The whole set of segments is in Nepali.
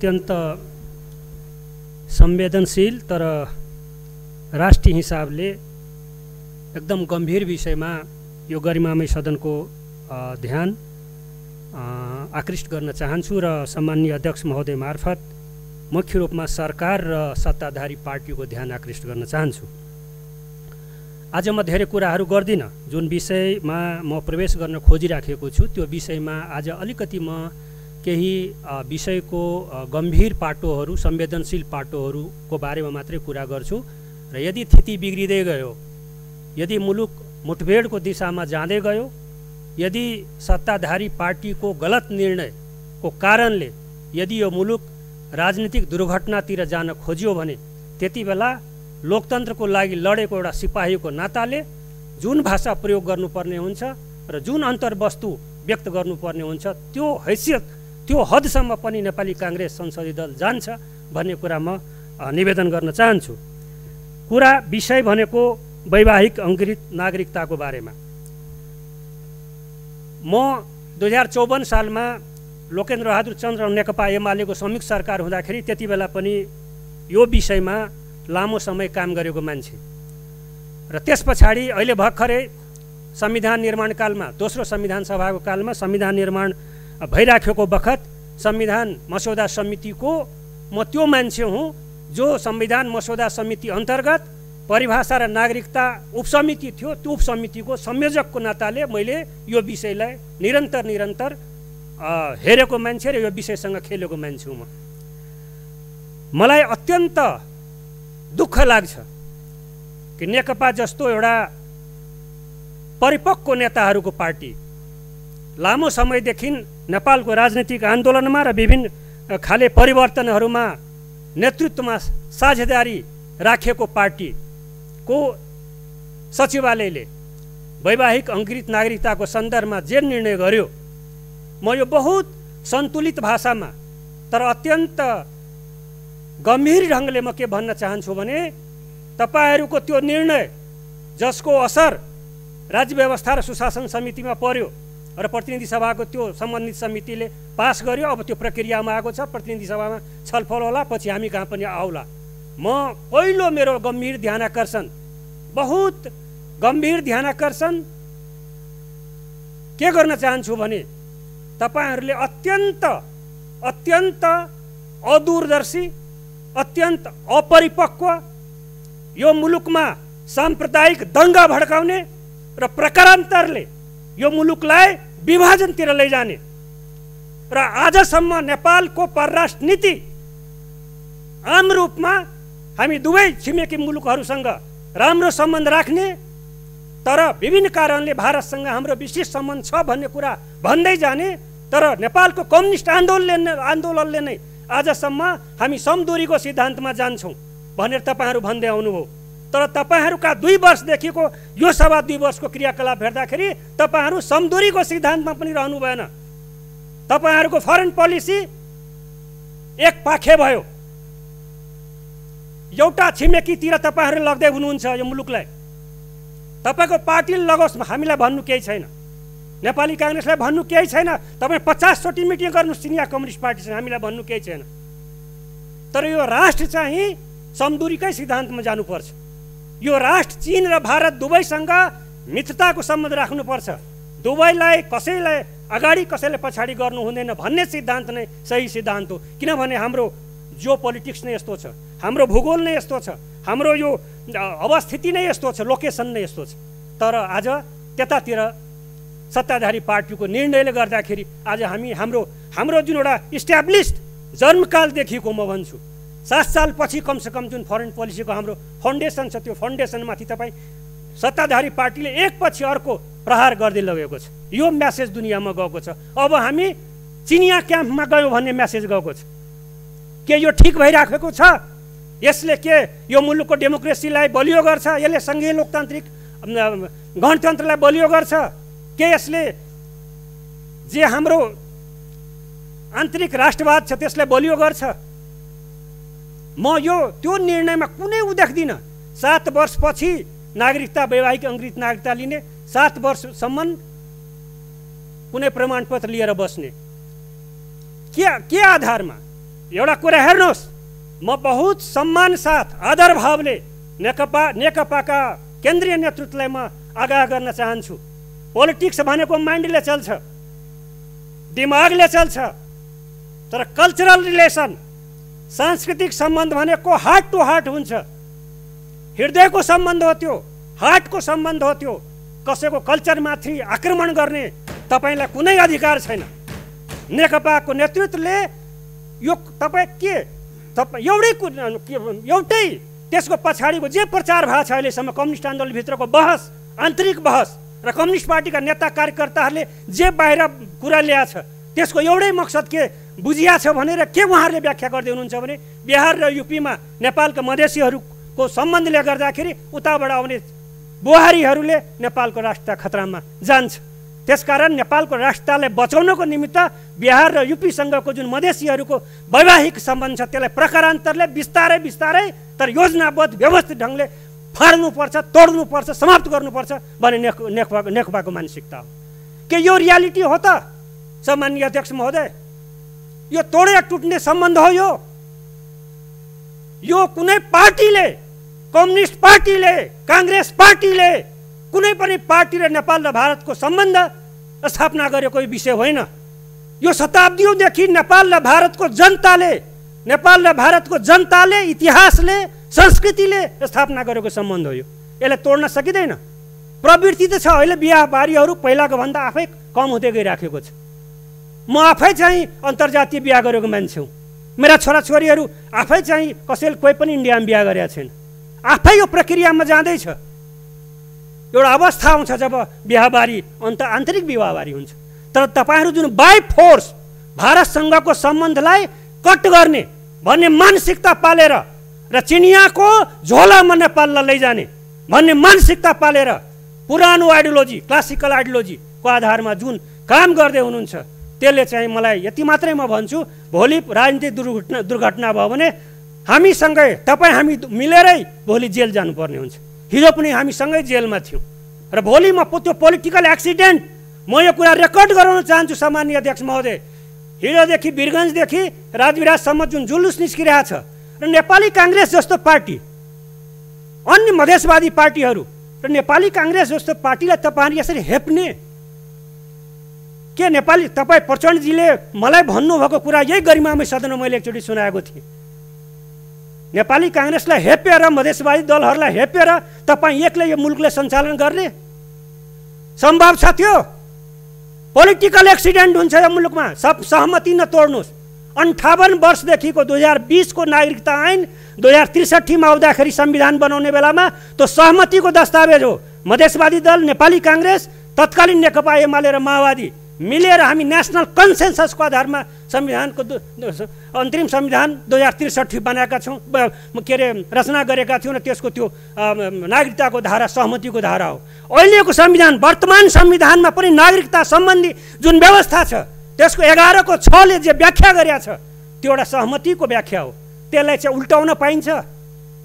अत्यन्त संवेदनशील तर राष्ट्रिय हिसाबले एकदम गम्भीर विषयमा यो गरिमामय सदनको ध्यान आकृष्ट गर्न चाहन्छु र सम्माननीय अध्यक्ष महोदय मार्फत मुख्य रूपमा सरकार र सत्ताधारी पार्टीको ध्यान आकृष्ट गर्न चाहन्छु। आज म धेरै कुराहरू गर्दिनँ। जुन विषयमा म प्रवेश गर्न खोजिराखेको छु त्यो विषयमा आज अलिकति म केही विषयको गम्भीर पाटोहरू, संवेदनशील पाटोहरूको बारेमा मात्रै कुरा गर्छु र यदि स्थिति बिग्रिँदै गयो, यदि मुलुक मुठभेडको दिशामा जाँदै गयो, यदि सत्ताधारी पार्टीको गलत निर्णयको कारणले यदि यो मुलुक राजनीतिक दुर्घटनातिर जान खोज्यो भने त्यति बेला लोकतन्त्रको लागि लडेको एउटा सिपाहीको नाताले जुन भाषा प्रयोग गर्नुपर्ने हुन्छ र जुन अन्तर्वस्तु व्यक्त गर्नुपर्ने हुन्छ त्यो हैसियत, त्यो हदसम्म पनि नेपाली काङ्ग्रेस संसदीय दल जान्छ भन्ने कुरा म निवेदन गर्न चाहन्छु। विषय भनेको वैवाहिक अङ्कृत नागरिकताको बारेमा। म 2054 सालमा लोकेन्द्र बहादुर चन्द्र नेकपा एमालेको संयुक्त सरकार हुँदाखेरि त्यति बेला पनि यो विषयमा लामो समय काम गरेको मान्छे र त्यस पछाडि अहिले भर्खरै संविधान निर्माण कालमा, दोस्रो संविधान सभाको कालमा संविधान निर्माण भइराखेको बखत संविधान मसौदा समितिको म त्यो मान्छे हुँ जो संविधान मसौदा समिति अन्तर्गत परिभाषा र नागरिकता उपसमिति थियो। त्यो उपसमितिको संयोजकको नाताले मैले यो विषयलाई निरन्तर हेरेको मान्छे र यो विषयसँग खेलेको मान्छे हुँ। मलाई अत्यन्त दुःख लाग्छ कि नेकपा जस्तो एउटा परिपक्व नेताहरूको पार्टी लामो समयदेखि नेपालको राजनीतिक आन्दोलनमा र विभिन्न खाले परिवर्तनहरूमा नेतृत्वमा साझेदारी राखेको पार्टीको सचिवालयले वैवाहिक अङ्कृत नागरिकताको सन्दर्भमा जे निर्णय गर्यो, म यो बहुत सन्तुलित भाषामा तर अत्यन्त गम्भीर ढङ्गले म के भन्न चाहन्छु भने तपाईहरूको त्यो निर्णय जसको असर राज्य व्यवस्था र सुशासन समितिमा पर्यो र प्रतिनिधि सभाको त्यो सम्बन्धित समितिले पास गर्यो। अब त्यो प्रक्रियामा आएको छ, प्रतिनिधि सभामा छलफल होला, पछि हामी कहाँ पनि आउला। म पहिलो मेरो गम्भीर ध्यानाकर्षण, बहुत गम्भीर ध्यानाकर्षण के गर्न चाहन्छु भने तपाईहरूले अत्यन्त अदूरदर्शी, अत्यन्त अपरिपक्व, यो मुलुकमा साम्प्रदायिक दङ्गा भड्काउने र प्रकारान्तरले यो मुलुकलाई विभाजनतिर लैजाने र आजसम्म नेपालको परराष्ट्र नीति आम रूपमा हामी दुवै छिमेकी मुलुकहरूसँग राम्रो सम्बन्ध राख्ने तर विभिन्न कारणले भारतसँग हाम्रो विशेष सम्बन्ध छ भन्ने कुरा भन्दै जाने, तर नेपालको कम्युनिस्ट आन्दोलनले नै आजसम्म हामी समदूरीको सिद्धान्तमा जान्छौँ भनेर तपाईँहरू भन्दै आउनुभयो। तर तपाईँहरूका 2 वर्षदेखिको यो सभा 2 वर्षको क्रियाकलाप हेर्दाखेरि तपाईँहरू समदूरीको सिद्धान्तमा पनि रहनु भएन। तपाईँहरूको फरेन पोलिसी एक पाखे भयो। एउटा छिमेकीतिर तपाईँहरूले लग्दै हुनुहुन्छ यो मुलुकलाई। तपाईँको पार्टीले लगोस्, हामीलाई भन्नु केही छैन, नेपाली काङ्ग्रेसलाई भन्नु केही छैन। तपाईँ 50 चोटि मिटिङ गर्नुहोस् चिनिया कम्युनिस्ट पार्टीसँग, हामीलाई भन्नु केही छैन। तर यो राष्ट्र चाहिँ समदूरीकै सिद्धान्तमा जानुपर्छ। यो राष्ट्र चीन र भारत दुवैसँग मित्रताको सम्बन्ध राख्नुपर्छ। दुवैलाई कसैलाई अगाडि कसैलाई पछाडि गर्नु हुँदैन भन्ने सिद्धान्त नै सही सिद्धान्त हो। किनभने हाम्रो जियो पोलिटिक्स नै यस्तो छ, हाम्रो भूगोल नै यस्तो छ, हाम्रो यो अवस्थिति नै यस्तो छ, लोकेसन नै यस्तो छ। तर आज त्यतातिर सत्ताधारी पार्टीको निर्णयले गर्दाखेरि आज हाम्रो जुन एउटा इस्ट्याब्लिस्ड जन्मकालदेखिको म भन्छु 7 सालपछि कमसेकम जुन फरेन पोलिसीको हाम्रो फाउन्डेसन छ त्यो फाउन्डेसनमाथि तपाईँ सत्ताधारी पार्टीले एकपछि अर्को प्रहार गर्दै लगेको छ। यो म्यासेज दुनियाँमा गएको छ। अब हामी चिनिया क्याम्पमा गयौँ भन्ने म्यासेज गएको छ। के यो ठिक भइराखेको छ? यसले के यो मुलुकको डेमोक्रेसीलाई बलियो गर्छ? यसले सङ्घीय लोकतान्त्रिक गणतन्त्रलाई बलियो गर्छ? के यसले जे हाम्रो आन्तरिक राष्ट्रवाद छ त्यसलाई बलियो गर्छ? म त्यो निर्णयमा कुनै देख्दिनँ। 7 वर्षपछि नागरिकता, वैवाहिक अङ्कृत नागरिकता लिने, 7 वर्षसम्म कुनै प्रमाणपत्र लिएर बस्ने के आधारमा? एउटा कुरा हेर्नुहोस्, म बहुत सम्मान साथ आदर भावले नेकपाका केन्द्रीय नेतृत्वलाई म आगाह गर्न चाहन्छु। पोलिटिक्स भनेको माइन्डले चल्छ, दिमागले चल्छ, तर कल्चरल रिलेसन, सांस्कृतिक सम्बन्ध भनेको हार्ट टु हार्ट हुन्छ। हृदयको सम्बन्ध हो त्यो, हार्टको सम्बन्ध हो त्यो। कसैको कल्चरमाथि आक्रमण गर्ने तपाईँलाई कुनै अधिकार छैन। नेकपाको नेतृत्वले यो तपाईँ एउटै त्यसको पछाडिको जे प्रचार भएको छ अहिलेसम्म कम्युनिस्ट आन्दोलनभित्रको बहस, आन्तरिक बहस र कम्युनिस्ट पार्टीका नेता कार्यकर्ताहरूले जे बाहिर कुरा ल्याएको छ त्यसको एउटै मकसद के बुझिया छ भनेर के उहाँहरूले व्याख्या गर्दै हुनुहुन्छ भने बिहार र युपीमा नेपालका मधेसीहरूको सम्बन्धले गर्दाखेरि उताबाट आउने बुहारीहरूले नेपालको राष्ट्रता खतरामा जान्छ। त्यसकारण नेपालको राष्ट्रतालाई बचाउनको निमित्त बिहार र युपीसँगको जुन मधेसीहरूको वैवाहिक सम्बन्ध छ त्यसलाई प्रकारान्तरले बिस्तारै बिस्तारै तर योजनाबद्ध व्यवस्थित ढङ्गले फाड्नुपर्छ, तोड्नुपर्छ, समाप्त गर्नुपर्छ भन्ने नेकपाको मानसिकता हो। के यो रियालिटी हो त सम्माननीय अध्यक्ष महोदय? यो तोडेर टुट्ने सम्बन्ध हो यो कुनै पार्टीले, कम्युनिस्ट पार्टीले, काङ्ग्रेस पार्टीले, कुनै पनि पार्टीले नेपाल र भारतको सम्बन्ध स्थापना गरेको विषय होइन। यो शताब्दीदेखि नेपाल र भारतको जनताले इतिहासले, संस्कृतिले स्थापना गरेको सम्बन्ध हो यो। यसलाई तोड्न सकिँदैन। प्रवृत्ति त छ अहिले बिहाबारीहरू पहिलाको भन्दा आफै कम हुँदै गइराखेको छ। म आफै चाहिँ अन्तर्जातीय बिहा गरेको मान्छे हुँ। मेरा छोराछोरीहरू आफै चाहिँ कसैले कोही पनि इन्डियामा बिहा गरेका छैन। आफै यो प्रक्रियामा जाँदैछ। एउटा अवस्था आउँछ जब बिहाबारी आन्तरिक विवाहबारी हुन्छ। तर तपाईँहरू जुन बाई फोर्स भारतसँगको सम्बन्धलाई कट गर्ने भन्ने मानसिकता पालेर र चिनियाको झोलामा नेपाललाई लैजाने भन्ने मानसिकता पालेर पुरानो आइडियोलोजी, क्लासिकल आइडियोलोजीको आधारमा जुन काम गर्दै हुनुहुन्छ त्यसले चाहिँ मलाई यति मात्रै म भन्छु, भोलि राजनीतिक दुर्घटना भयो भने हामीसँगै हामी मिलेरै भोलि जेल जानुपर्ने हुन्छ। हिजो पनि हामीसँगै जेलमा थियौँ र भोलि म त्यो पोलिटिकल एक्सिडेन्ट म यो कुरा रेकर्ड गराउन चाहन्छु सम्माननीय अध्यक्ष महोदय। हिजोदेखि वीरगन्जदेखि राजविराजसम्म जुन जुलुस निस्किरहेछ र नेपाली काङ्ग्रेस जस्तो पार्टी, अन्य मधेसवादी पार्टीहरू र नेपाली काङ्ग्रेस जस्तो पार्टीलाई तपाईँहरू यसरी हेप्ने के? नेपाली तपाईँ प्रचण्डजीले मलाई भन्नुभएको कुरा यही गरिमामय सदनमा मैले एकचोटि सुनाएको थिएँ। नेपाली काङ्ग्रेसलाई हेपेर, मधेसवादी दलहरूलाई हेपेर तपाईँ एक्लै यो मुलुकले सञ्चालन गर्ने सम्भव छ? त्यो पोलिटिकल एक्सिडेन्ट हुन्छ यो मुलुकमा। सब सहमति नतोड्नुहोस्। 58 वर्षदेखिको 2020 को नागरिकता ऐन 2063 मा आउँदाखेरि संविधान बनाउने बेलामा त्यो सहमतिको दस्तावेज हो। मधेसवादी दल, नेपाली काङ्ग्रेस, तत्कालीन नेकपा एमाले र माओवादी मिलेर हामी नेसनल कन्सेन्ससको आधारमा संविधानको अन्तरिम संविधान 2063 बनाएका छौँ, के अरे रचना गरेका थियौँ र त्यसको त्यो नागरिकताको धारा सहमतिको धारा हो। अहिलेको संविधान, वर्तमान संविधानमा पनि नागरिकता सम्बन्धी जुन व्यवस्था छ त्यसको 11 को 6 ले जे व्याख्या गरेका छ त्यो एउटा सहमतिको व्याख्या हो। त्यसलाई चाहिँ उल्टाउन पाइन्छ?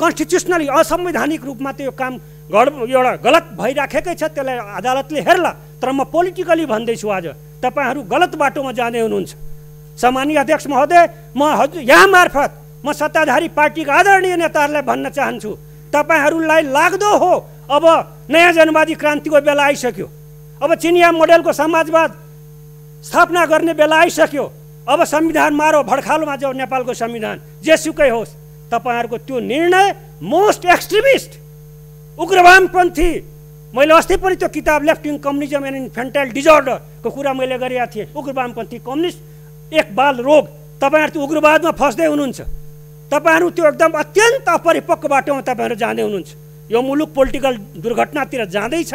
कन्स्टिट्युसनली असंवैधानिक रूपमा त्यो काम एउटा गलत भइराखेकै छ, त्यसलाई अदालतले हेर्ला। तर म पोलिटिकली भन्दैछु आज तपाईँहरू गलत बाटोमा जाँदै हुनुहुन्छ। सम्माननीय अध्यक्ष महोदय, म यहाँ मार्फत म सत्ताधारी पार्टीका आदरणीय नेताहरूलाई भन्न चाहन्छु, तपाईँहरूलाई लाग्दो हो अब नयाँ जनवादी क्रान्तिको बेला आइसक्यो, अब चिनिया मोडेलको समाजवाद स्थापना गर्ने बेला आइसक्यो, अब संविधान मारो, भड्खालोमा जाऊ नेपालको संविधान, जेसुकै होस्। तपाईँहरूको त्यो निर्णय मोस्ट एक्सट्रिमिस्ट, उग्रवामपन्थी, मैले अस्ति पनि त्यो किताब लेफ्ट विङ कम्युनिजम एन्ड इन्फेन्टाइल डिजअर्डरको कुरा मैले गरेका थिएँ। उग्रवामपन्थी कम्युनिस्ट एक बाल रोग। तपाईँहरू त्यो उग्रवादमा फस्दै हुनुहुन्छ। तपाईँहरू त्यो एकदम अत्यन्त अपरिपक्व बाटोमा तपाईँहरू जाँदै हुनुहुन्छ। यो मुलुक पोलिटिकल दुर्घटनातिर जाँदैछ।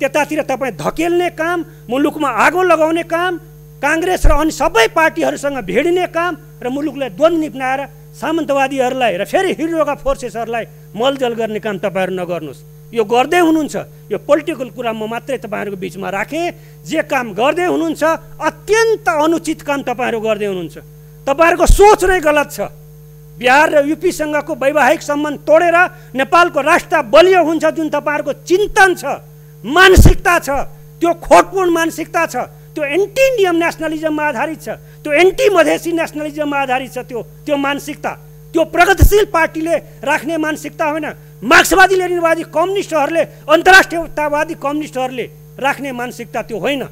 त्यतातिर तपाईँ धकेल्ने काम, मुलुकमा आगो लगाउने काम, काङ्ग्रेस र अन्य सबै पार्टीहरूसँग भिड्ने काम र मुलुकलाई द्वन्द्व निप्नाएर सामन्तवादीहरूलाई र फेरि हिरोका फोर्सेसहरूलाई मलजल गर्ने काम तपाईँहरू नगर्नुहोस्। यो गर्दै हुनुहुन्छ। यो पोलिटिकल कुरा म मात्रै तपाईँहरूको बिचमा राखेँ। जे काम गर्दै हुनुहुन्छ अत्यन्त अनुचित काम तपाईँहरू गर्दै हुनुहुन्छ। तपाईँहरूको सोच नै गलत छ। बिहार र युपीसँगको वैवाहिक सम्बन्ध तोडेर नेपालको राष्ट्र बलियो हुन्छ जुन तपाईँहरूको चिन्तन छ, मानसिकता छ, त्यो खोटपूर्ण मानसिकता छ, त्यो एन्टी इन्डियन नेसनलिजममा आधारित छ, त्यो त्यो एन्टी मधेसी नेसनलिजममा आधारित छ त्यो मानसिकता। त्यो प्रगतिशील पार्टीले राख्ने मानसिकता होइन, मार्क्सवादी लेनिनवादी कम्युनिस्टहरूले अन्तर्राष्ट्रियतावादी कम्युनिस्टहरूले राख्ने मानसिकता त्यो होइन।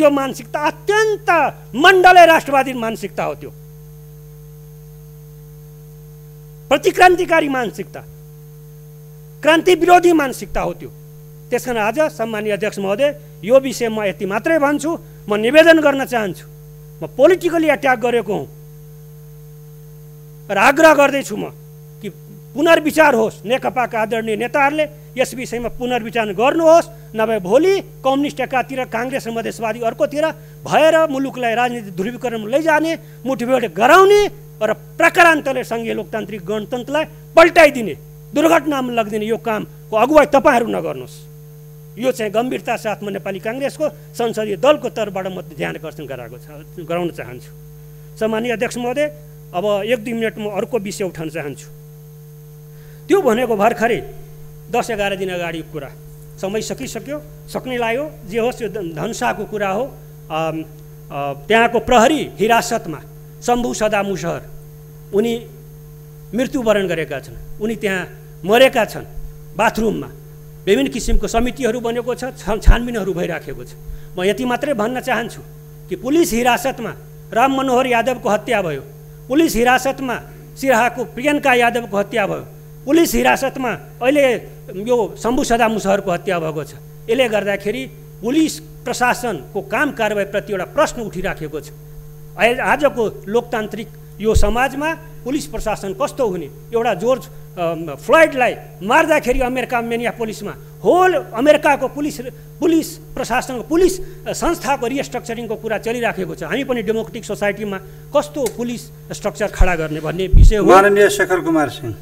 त्यो मानसिकता अत्यन्त मण्डले राष्ट्रवादी मानसिकता हो, त्यो प्रतिक्रान्तिकारी मानसिकता, क्रान्ति विरोधी मानसिकता हो त्यो। त्यसकारण आज सम्मानीय अध्यक्ष महोदय, यो विषय म यति मात्रै भन्छु। म निवेदन गर्न चाहन्छु, म पोलिटिकली अट्याक गरेको हुँ र आग्रह गर्दैछु म कि पुनर्विचार होस्। नेकपाका आदरणीय नेताहरूले यस विषयमा पुनर्विचार गर्नुहोस्, नभए भोलि कम्युनिस्ट एकातिर काङ्ग्रेस र मधेसवादी अर्कोतिर भएर मुलुकलाई राजनीतिक ध्रुवीकरणमा लैजाने, मुठभेड गराउने र प्रकारान्तरले सङ्घीय लोकतान्त्रिक गणतन्त्रलाई पल्टाइदिने, दुर्घटनामा लगिदिने यो कामको अगुवाई तपाईँहरू नगर्नुहोस्। यो चाहिँ गम्भीरता साथमा नेपाली काङ्ग्रेसको संसदीय दलको तर्फबाट म ध्यान आकर्षण गराउन चाहन्छु। सम्मानीय अध्यक्ष महोदय, अब 1-2 मिनट म अर्को विषय उठाउन चाहन्छु। त्यो भनेको भर्खरै 10-11 दिन अगाडिको कुरा, समय सकिसक्यो, सक्ने लाग्यो, जे होस् यो धनुषाको कुरा हो। त्यहाँको प्रहरी हिरासतमा शम्भु सदा मुसहर उनी मृत्युवरण गरेका छन्, उनी त्यहाँ मरेका छन्। बाथरुममा विभिन्न किसिमको समितिहरू बनेको छ, छानबिनहरू भइराखेको छ। म यति मात्रै भन्न चाहन्छु कि पुलिस हिरासतमा राम मनोहर यादवको हत्या भयो, पुलिस हिरासतमा सिराहाको प्रियङ्का यादवको हत्या भयो, पुलिस हिरासतमा अहिले यो शम्भु सदा मुसहरको हत्या भएको छ। यसले गर्दाखेरि पुलिस प्रशासनको काम कारबाहीप्रति एउटा प्रश्न उठिराखेको छ। आजको लोकतान्त्रिक यो समाजमा पुलिस प्रशासन कस्तो हुने? एउटा जर्ज फ्लोइडलाई मार्दाखेरि अमेरिका मिनियापोलिसमा होल अमेरिकाको पुलिस प्रशासनको पुलिस संस्थाको रिस्ट्रक्चरिङको कुरा चलिराखेको छ। हामी पनि डेमोक्रेटिक सोसाइटीमा कस्तो पुलिस स्ट्रक्चर खडा गर्ने भन्ने विषय हो। माननीय शेखर कुमार सिंह।